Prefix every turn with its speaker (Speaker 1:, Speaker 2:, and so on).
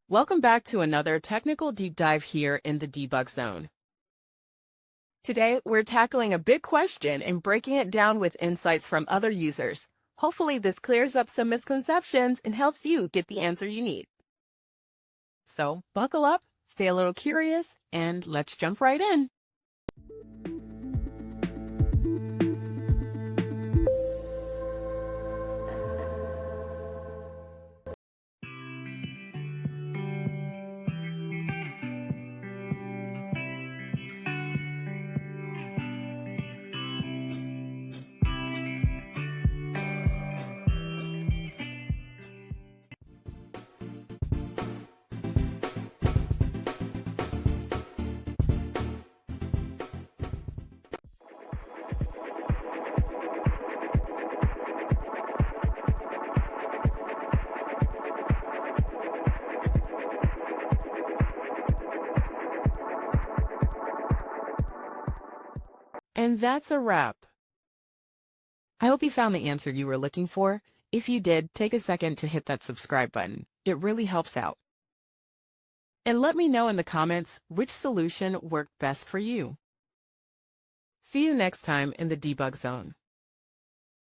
Speaker 1: Welcome back to another technical deep dive here in the debug zone. Today, we're tackling a big question and breaking it down with insights from other users. Hopefully, this clears up some misconceptions and helps you get the answer you need. So, buckle up, stay a little curious, and let's jump right in. And that's a wrap. I hope you found the answer you were looking for. If you did, take a second to hit that subscribe button. It really helps out. And let me know in the comments which solution worked best for you. See you next time in the debug zone.